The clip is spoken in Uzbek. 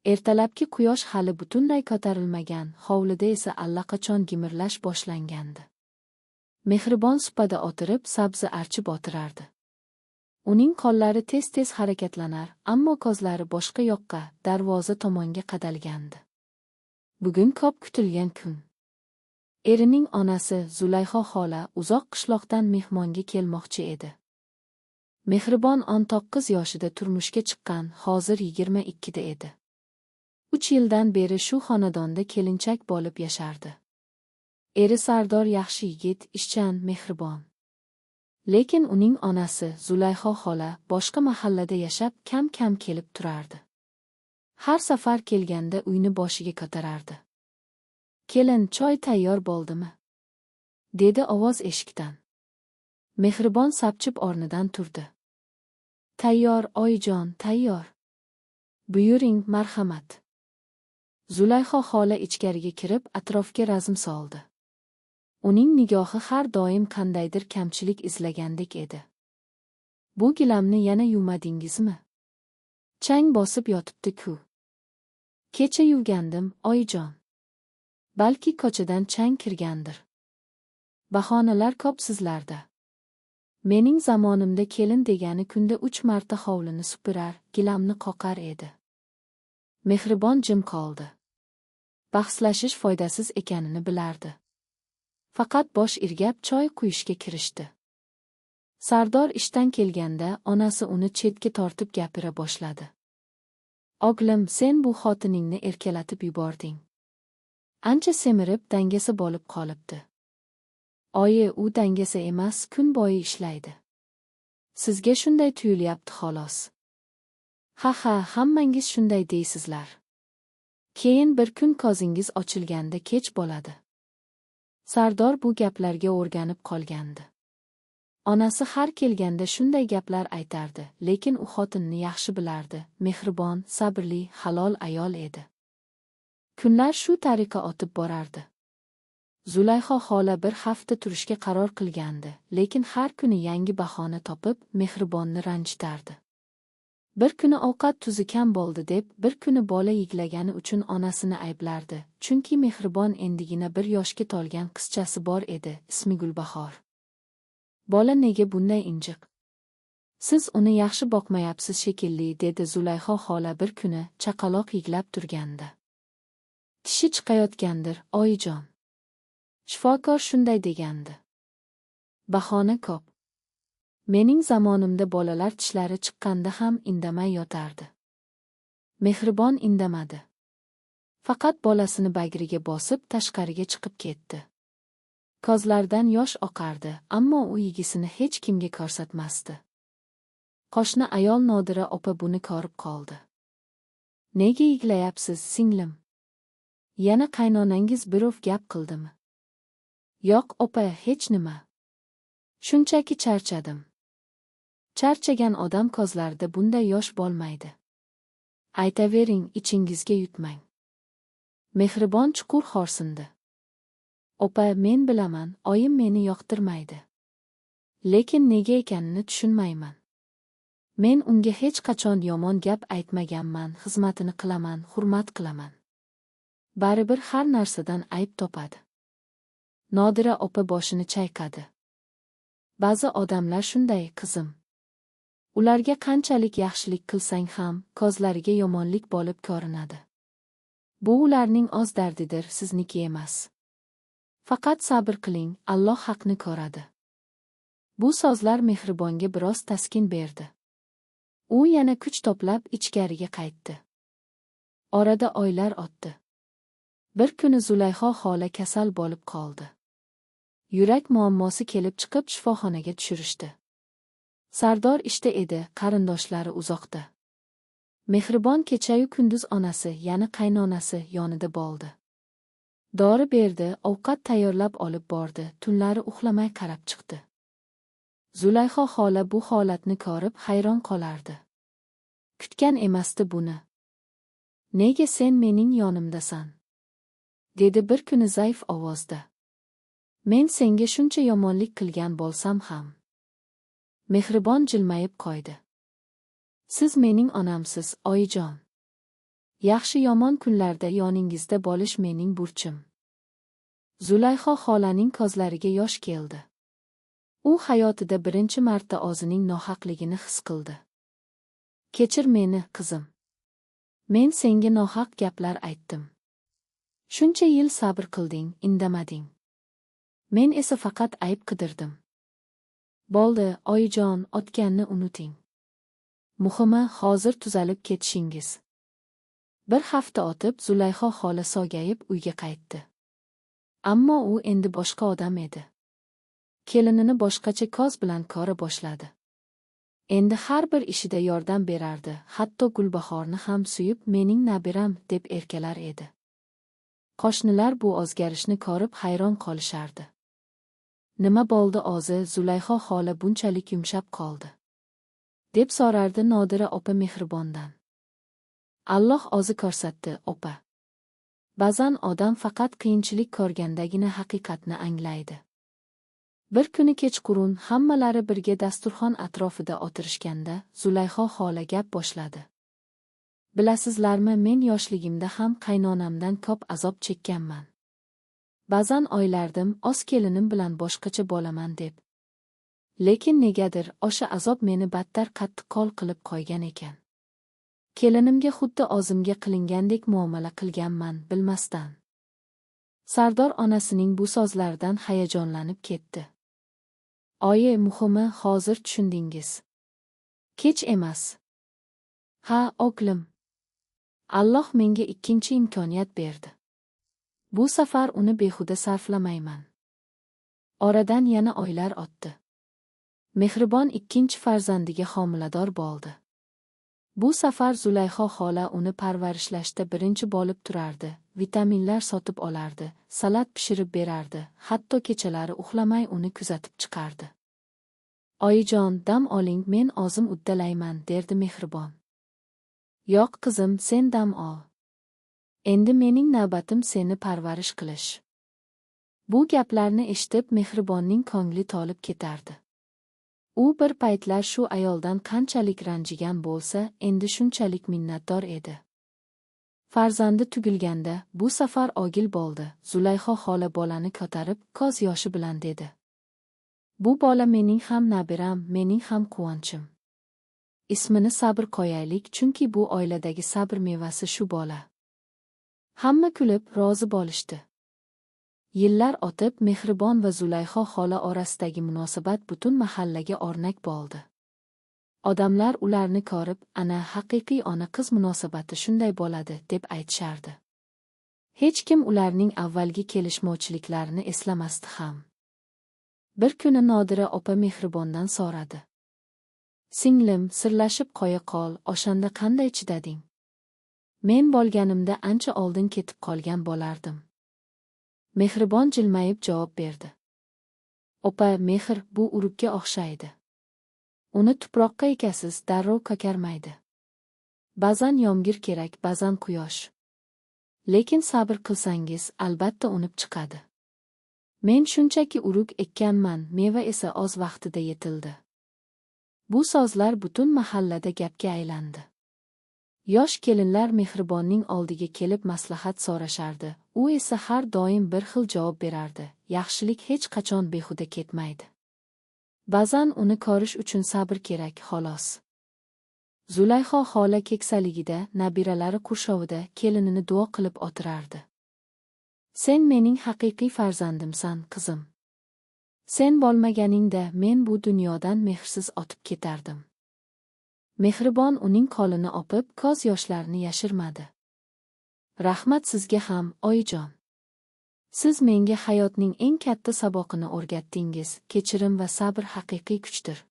Ertalabki quyosh hali butunlay ko'tarilmagan, hovlida esa allaqachon gimirlash boshlangandi. Mehribon supada o'tirib, sabzi archib o'tirardi. Uning qo'llari tez-tez harakatlanar, ammo ko'zlari boshqa yoqqa, darvoza tomonga qadalgandi. Bugun ko'p kutilgan kun. Erining onasi Zulayho xola uzoq qishloqdan mehmonga kelmoqchi edi. Mehribon 19 yoshida turmushga chiqqan, hozir 22 da edi. 3 yildan beri shu xonadonda kelinchak bo'lib yashardi. Eri Sardor yaxshi yigit, ishchan, mehribon. Lekin uning onasi Zulayho xola boshqa mahallada yashab, kam-kam kelib turardi. Har safar kelganda uyni boshiga ko'tarardi. "Kelin, choy tayyor bo'ldimi?" dedi ovoz eshikdan. Mehribon sapchib o'rnidan turdi. "Tayyor, oyijon, tayyor. Buyuring, marhamat." Zulayho xola ichkariga kirib, atrofga razm soldi. Uning nigohi har doim qandaydir kamchilik izlagandek edi. "Bu gilamni yana yuvmadingizmi? Chang bosib yotibdi-ku." "Kecha yuvgandim, oyijon. Balki ko'chadan chang kirgandir." "Bahonalar ko'p sizlarda. Mening zamonimda kelin degani kunda 3 marta hovlini supurar, gilamni qoqar edi." Mehribon jim qoldi. Bahslashish foydasiz ekanini bilardi. Faqat bosh irgab choy quyishga kirishdi. Sardor ishdan kelganda onasi uni chetga tortib gapira boshladi. "O'g'lim, sen bu xotiningni erkalatib yubording. Ancha semirib dangasa bo'lib qolibdi." "Oyi, u dangasa emas, kun bo'yi ishlaydi. Sizga shunday tuyulyapti xolos." "Ha, hammangiz shunday deysizlar. Keyin bir kun ko'zingiz ochilganda kech bo'ladi." Sardor bu gaplarga o'rganib qolgandi. Onasi har kelganda shunday gaplar aytardi, lekin u xotinni yaxshi bilardi, mehribon, sabrli, halol ayol edi. Kunlar shu tariqa o'tib borardi. Zulayho xola bir hafta turishga qaror qilgandi, lekin har kuni yangi bahona topib, mehribonni ranjitardi. Bir kuni ovqat tuzi kam bo'ldi deb, bir kuni bola yig'lagani uchun onasini ayblardi, chunki mehribon endigina 1 yoshga to'lgan qizchasi bor edi, ismi Gulbahor. "Bola nega bunday injiq? Siz uni yaxshi boqmayapsiz shekilli", dedi Zulayho xola bir kuni chaqaloq yig'lab turganda. "Tishi chiqayotgandir, oyijon. Shifokor shunday degandi." Bahona ko'p. Mening zamonimda bolalar tishlari chiqqanda ham indamay yotardi. Mehribon indamadi. Faqat bolasini bagriga bosib tashqariga chiqib ketdi. Ko'zlaridan yosh oqardi, ammo u yigisini hech kimga ko'rsatmasdi. Qo'shni ayol Nodira opa buni ko'rib qoldi. "Nega yig'layapsiz, singlim? Yana qaynonangiz birov gap qildimi?" "Yo'q, opa, hech nima. Shunchaki charchadim." Charchagan odam ko'zlarida bunday yosh bo'lmaydi. "Aytavering, ichingizga yutmang." Mehribon chuqur xo'rsindi. "Opa, men bilaman, oyim meni yoqtirmaydi. Lekin nega ekanini tushunmayman. Men unga hech qachon yomon gap aytmaganman, xizmatini qilaman, hurmat qilaman. Baribir har narsadan ayb topadi." Nodira opa boshini chayqadi. "Ba'zi odamlar shunday, qizim. Ularga qanchalik yaxshilik qilsang ham, ko'zlariga yomonlik bo'lib ko'rinadi. Bu ularning o'z dardidir, sizniki emas. Faqat sabr qiling, Alloh haqni ko'radi." Bu so'zlar mehribonga biroz taskin berdi. U yana kuch to'plab ichkariga qaytdi. Orada oylar o'tdi. Bir kuni Zulayho xola kasal bo'lib qoldi. Yurak muammosi kelib chiqib shifoxonaga tushirishdi. Sardor ishda edi, qarindoshlari uzoqda. Mehribon kechayu kunduz onasi, ya'ni qaynonasi yonida bo'ldi. Dori berdi, ovqat tayyorlab olib bordi, tunlari uxlamay qarab chiqdi. Zulayho xola bu holatni ko'rib hayron qolardi. Kutgan emasdi buni. "Nega sen mening yonimdasan?" dedi bir kuni zaif ovozda. "Men senga shuncha yomonlik qilgan bo'lsam ham." Mehribon jilmayib qo'ydi. "Siz mening onamsiz, oyijon. Yaxshi-yomon kunlarda yoningizda bo'lish mening burchim. Zulayho xolaning ko'zlariga yosh keldi. U hayotida birinchi marta o'zining nohaqligini his qildi. Kechir meni, qizim. Men senga nohaq gaplar aytdim. Shuncha yil sabr qilding, indamading. Men esa faqat ayb qidirdim. Bo'ldi, oyijon, o'tganni unuting. Muhimi, hozir tuzalib ketishingiz. Bir hafta o'tib Zulayho xola sog'ayib uyga qaytdi. Ammo u endi boshqa odam edi. Kelinini boshqacha ko'z bilan ko'ra boshladi. Endi har bir ishida yordam berardi, hatto Gulbahorni ham suyib mening nabiram deb erkalar edi. Qo'shnilar bu o'zgarishni ko'rib hayron qolishardi. Nima bo'ldi o'zi, Zulayho xola bunchalik yumshab qoldi? deb so'rardi Nodira opa Mehribondan. Alloh o'zi ko'rsatdi, opa. Ba'zan odam faqat qiyinchilik ko'rgandagina haqiqatni anglaydi. Bir kuni kechqurun hammalari birga dasturxon atrofida o'tirishganda Zulayho xola gap boshladi. Bilasizlarmi, men yoshligimda ham qaynonamdan ko'p azob chekkanman. Ba'zan o'ylardim, o'z kelinim bilan boshqacha bo'laman deb. Lekin negadir o'sha azob meni battar qattiqqo'l qilib qo'ygan ekan. Kelinimga xuddi o'zimga qilingandek muomala qilganman, bilmasdan. Sardor onasining bu so'zlaridan hayajonlanib ketdi. Oyi, muhimi, hozir tushundingiz. Kech emas. Ha, o'g'lim. Alloh menga ikkinchi imkoniyat berdi. Bu safar uni behuda sarflamayman. Oradan yana oylar o'tdi. Mehribon ikkinchi farzandiga homilador bo'ldi. Bu safar Zulayho xola uni parvarishlashda birinchi bo'lib turardi, vitaminlar sotib olardi, salat pishirib berardi, hatto kechalari uxlamay uni kuzatib chiqardi. Oyijon, dam oling, men o'zim uddalayman, derdi Mehribon. Yo'q qizim, sen dam ol. Endi mening navbatim seni parvarish qilish. Bu gaplarni eshitib Mehribonning ko'ngli to'lib ketardi. U bir paytlar shu ayoldan qanchalik ranjigan bo'lsa, endi shunchalik minnatdor edi. Farzandi tugilganda bu safar ogil bo'ldi. Zulayho xola bolani ko'tarib ko'z yoshi bilan dedi: Bu bola mening ham nabiram, mening ham quvonchim. Ismini Sabr qo'yaylik, chunki bu oiladagi sabr mevasi shu bola. Hamma kulib rozi bo'lishdi. Yillar o'tib Mehribon va Zulayho xola orasidagi munosabat butun mahallaga o'rnak bo'ldi. Odamlar ularni ko'rib, ana haqiqiy ona-qiz munosabati shunday bo'ladi, deb aytishardi. Hech kim ularning avvalgi kelishmovchiliklarini eslamasdi ham. Bir kuni Nodira opa Mehribondan so'radi: Singlim, sirlashib qo'ya qol, o'shanda qanday chidading? Men bo'lganimda ancha oldin ketib qolgan bo'lardim. Mehribon jilmayib javob berdi: Opa, mehr bu urug'ga o'xshaydi. Uni tuproqqa ekasiz, darrov ko'karmaydi. Ba'zan yomg'ir kerak, ba'zan quyosh. Lekin sabr qilsangiz, albatta unib chiqadi. Men shunchaki urug' ekkanman, meva esa o'z vaqtida yetildi. Bu so'zlar butun mahallada gapga aylandi. Yosh kelinlar Mehribonning oldiga kelib maslahat so'rashardi. U esa har doim bir xil javob berardi: yaxshilik hech qachon behuda ketmaydi. Ba'zan uni ko'rish uchun sabr kerak, xolos. Zulayho xola keksaligida, nabiralari qurshovida kelinini duo qilib o'tirardi. Sen mening haqiqiy farzandimsan, qizim. Sen bo'lmaganingda men bu dunyodan mehrsiz o'tib ketardim. Mehribon uning qo'lini o'pib, ko'z yoshlarini yashirmadi. Rahmat sizga ham, oyijon. Siz menga hayotning eng katta saboqini o'rgatdingiz. Kechirim va sabr haqiqiy kuchdir.